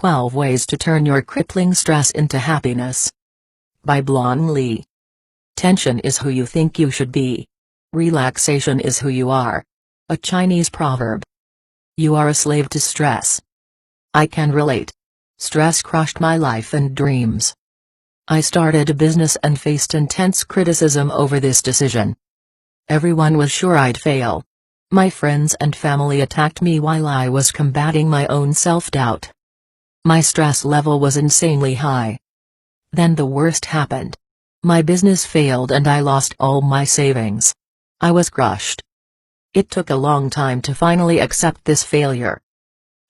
12 Ways to Turn Your Crippling Stress into Happiness. By Blon Lee. Tension is who you think you should be. Relaxation is who you are. A Chinese proverb. You are a slave to stress. I can relate. Stress crushed my life and dreams. I started a business and faced intense criticism over this decision. Everyone was sure I'd fail. My friends and family attacked me while I was combating my own self-doubt. My stress level was insanely high. Then the worst happened. My business failed and I lost all my savings. I was crushed. It took a long time to finally accept this failure.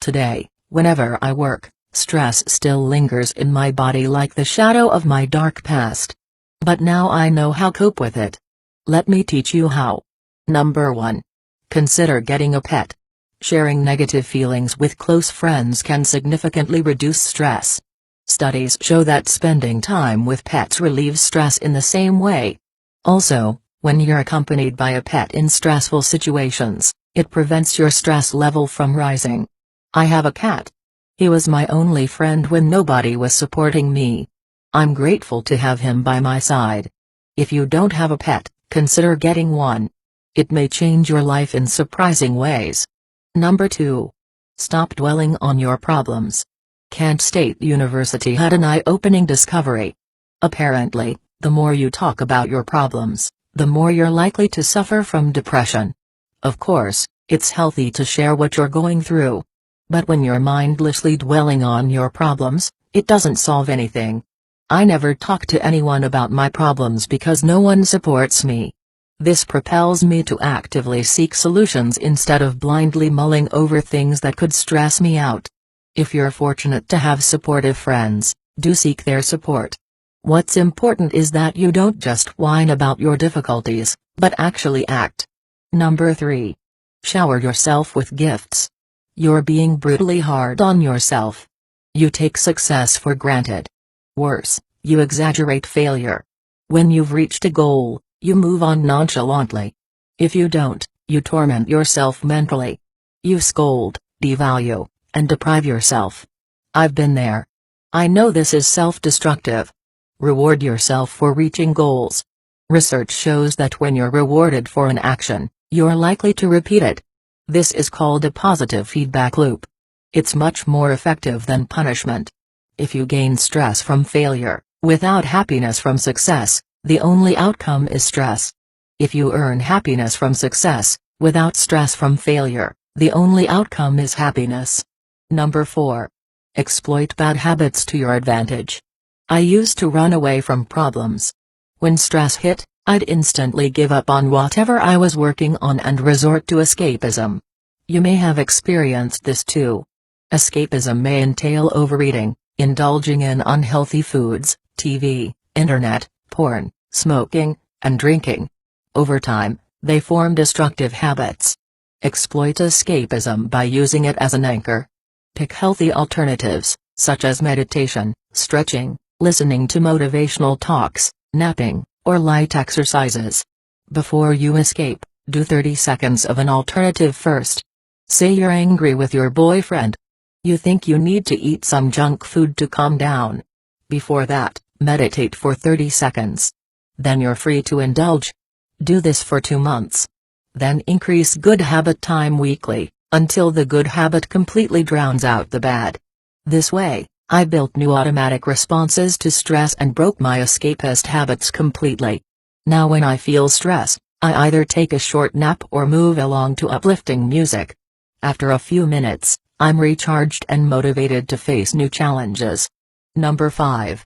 Today, whenever I work, stress still lingers in my body like the shadow of my dark past. But now I know how to cope with it. Let me teach you how. Number 1. Consider getting a pet. Sharing negative feelings with close friends can significantly reduce stress. Studies show that spending time with pets relieves stress in the same way. Also, when you're accompanied by a pet in stressful situations, it prevents your stress level from rising. I have a cat. He was my only friend when nobody was supporting me. I'm grateful to have him by my side. If you don't have a pet, consider getting one. It may change your life in surprising ways. Number 2. Stop dwelling on your problems. Kent State University had an eye-opening discovery. Apparently, the more you talk about your problems, the more you're likely to suffer from depression. Of course, it's healthy to share what you're going through. But when you're mindlessly dwelling on your problems, it doesn't solve anything. I never talk to anyone about my problems because no one supports me. This propels me to actively seek solutions instead of blindly mulling over things that could stress me out. If you're fortunate to have supportive friends, do seek their support. What's important is that you don't just whine about your difficulties, but actually act. Number 3. Shower yourself with gifts. You're being brutally hard on yourself. You take success for granted. Worse, you exaggerate failure. When you've reached a goal, you move on nonchalantly. If you don't, you torment yourself mentally. You scold, devalue, and deprive yourself. I've been there. I know this is self-destructive. Reward yourself for reaching goals. Research shows that when you're rewarded for an action, you're likely to repeat it. This is called a positive feedback loop. It's much more effective than punishment. If you gain stress from failure, without happiness from success, the only outcome is stress. If you earn happiness from success, without stress from failure, the only outcome is happiness. Number 4. Exploit bad habits to your advantage. I used to run away from problems. When stress hit, I'd instantly give up on whatever I was working on and resort to escapism. You may have experienced this too. Escapism may entail overeating, indulging in unhealthy foods, TV, internet, porn, smoking, and drinking. Over time, they form destructive habits. Exploit escapism by using it as an anchor. Pick healthy alternatives, such as meditation, stretching, listening to motivational talks, napping, or light exercises. Before you escape, do 30 seconds of an alternative first. Say you're angry with your boyfriend. You think you need to eat some junk food to calm down. Before that, meditate for 30 seconds. Then you're free to indulge. Do this for 2 months. Then increase good habit time weekly, until the good habit completely drowns out the bad. This way, I built new automatic responses to stress and broke my escapist habits completely. Now when I feel stress, I either take a short nap or move along to uplifting music. After a few minutes, I'm recharged and motivated to face new challenges. Number 5.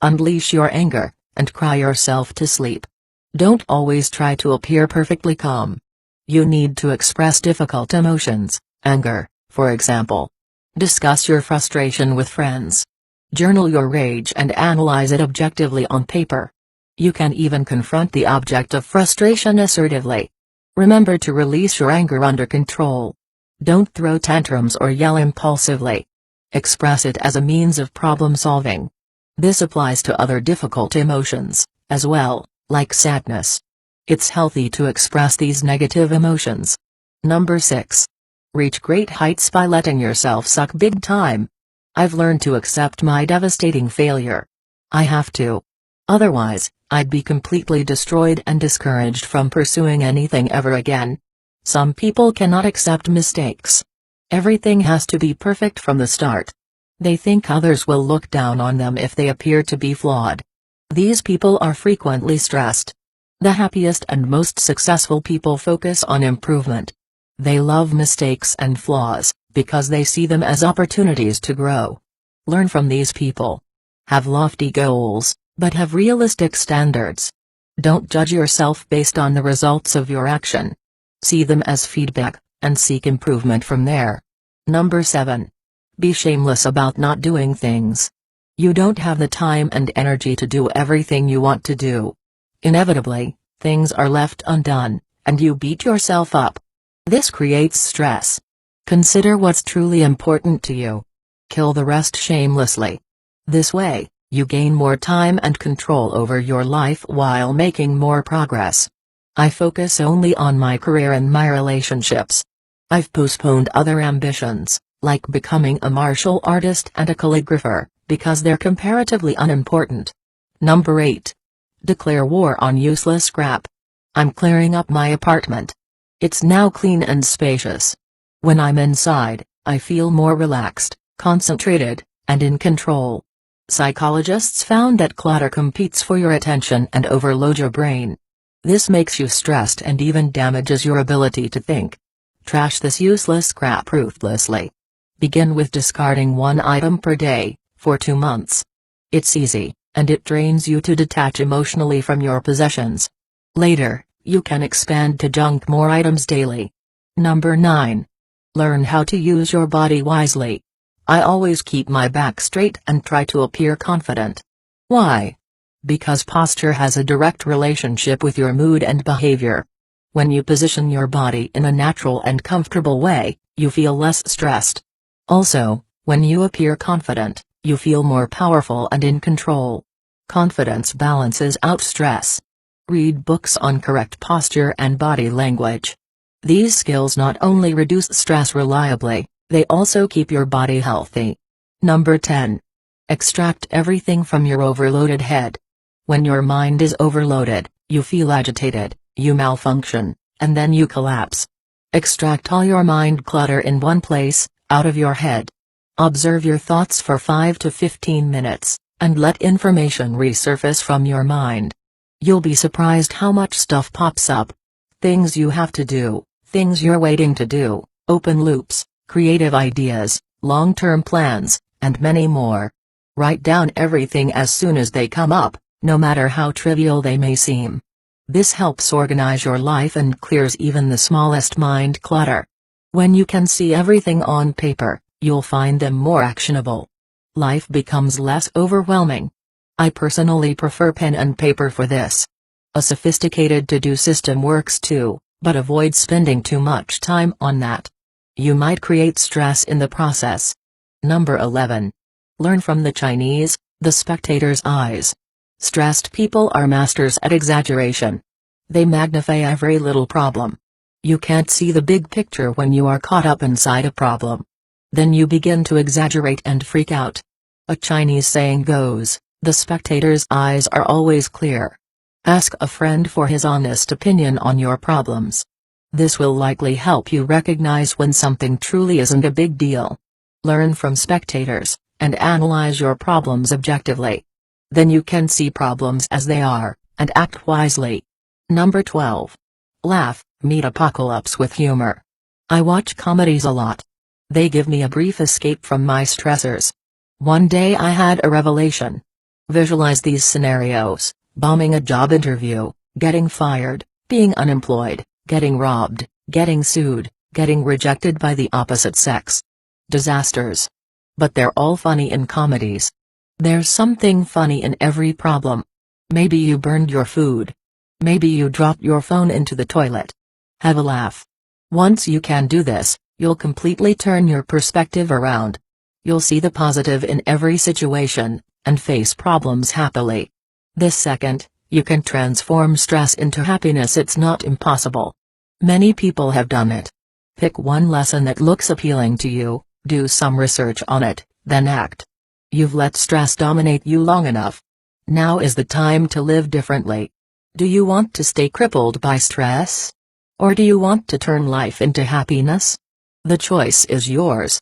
Unleash your anger, and cry yourself to sleep. Don't always try to appear perfectly calm. You need to express difficult emotions, anger, for example. Discuss your frustration with friends. Journal your rage and analyze it objectively on paper. You can even confront the object of frustration assertively. Remember to release your anger under control. Don't throw tantrums or yell impulsively. Express it as a means of problem solving. This applies to other difficult emotions, as well, like sadness. It's healthy to express these negative emotions. Number 6. Reach great heights by letting yourself suck big time. I've learned to accept my devastating failure. I have to. Otherwise, I'd be completely destroyed and discouraged from pursuing anything ever again. Some people cannot accept mistakes. Everything has to be perfect from the start. They think others will look down on them if they appear to be flawed. These people are frequently stressed. The happiest and most successful people focus on improvement. They love mistakes and flaws, because they see them as opportunities to grow. Learn from these people. Have lofty goals, but have realistic standards. Don't judge yourself based on the results of your action. See them as feedback, and seek improvement from there. Number 7. Be shameless about not doing things. You don't have the time and energy to do everything you want to do. Inevitably, things are left undone, and you beat yourself up. This creates stress. Consider what's truly important to you. Kill the rest shamelessly. This way, you gain more time and control over your life while making more progress. I focus only on my career and my relationships. I've postponed other ambitions, like becoming a martial artist and a calligrapher, because they're comparatively unimportant. Number 8. Declare war on useless crap. I'm clearing up my apartment. It's now clean and spacious. When I'm inside, I feel more relaxed, concentrated, and in control. Psychologists found that clutter competes for your attention and overloads your brain. This makes you stressed and even damages your ability to think. Trash this useless crap ruthlessly. Begin with discarding one item per day, for 2 months. It's easy, and it trains you to detach emotionally from your possessions. Later, you can expand to junk more items daily. Number 9. Learn how to use your body wisely. I always keep my back straight and try to appear confident. Why? Because posture has a direct relationship with your mood and behavior. When you position your body in a natural and comfortable way, you feel less stressed. Also, when you appear confident, you feel more powerful and in control. Confidence balances out stress. Read books on correct posture and body language. These skills not only reduce stress reliably, they also keep your body healthy. Number 10. Extract everything from your overloaded head. When your mind is overloaded, you feel agitated, you malfunction, and then you collapse. Extract all your mind clutter in one place, out of your head. Observe your thoughts for 5 to 15 minutes, and let information resurface from your mind. You'll be surprised how much stuff pops up. Things you have to do, things you're waiting to do, open loops, creative ideas, long-term plans, and many more. Write down everything as soon as they come up, no matter how trivial they may seem. This helps organize your life and clears even the smallest mind clutter. When you can see everything on paper, you'll find them more actionable. Life becomes less overwhelming. I personally prefer pen and paper for this. A sophisticated to-do system works too, but avoid spending too much time on that. You might create stress in the process. Number 11. Learn from the Chinese, the spectator's eyes. Stressed people are masters at exaggeration. They magnify every little problem. You can't see the big picture when you are caught up inside a problem. Then you begin to exaggerate and freak out. A Chinese saying goes, the spectator's eyes are always clear. Ask a friend for his honest opinion on your problems. This will likely help you recognize when something truly isn't a big deal. Learn from spectators, and analyze your problems objectively. Then you can see problems as they are, and act wisely. Number 12. Laugh, meet apocalypse with humor. I watch comedies a lot. They give me a brief escape from my stressors. One day I had a revelation. Visualize these scenarios: bombing a job interview, getting fired, being unemployed, getting robbed, getting sued, getting rejected by the opposite sex. Disasters. But they're all funny in comedies. There's something funny in every problem. Maybe you burned your food. Maybe you dropped your phone into the toilet. Have a laugh. Once you can do this, you'll completely turn your perspective around. You'll see the positive in every situation, and face problems happily. This second, you can transform stress into happiness. It's not impossible. Many people have done it. Pick one lesson that looks appealing to you, do some research on it, then act. You've let stress dominate you long enough. Now is the time to live differently. Do you want to stay crippled by stress? Or do you want to turn life into happiness? The choice is yours.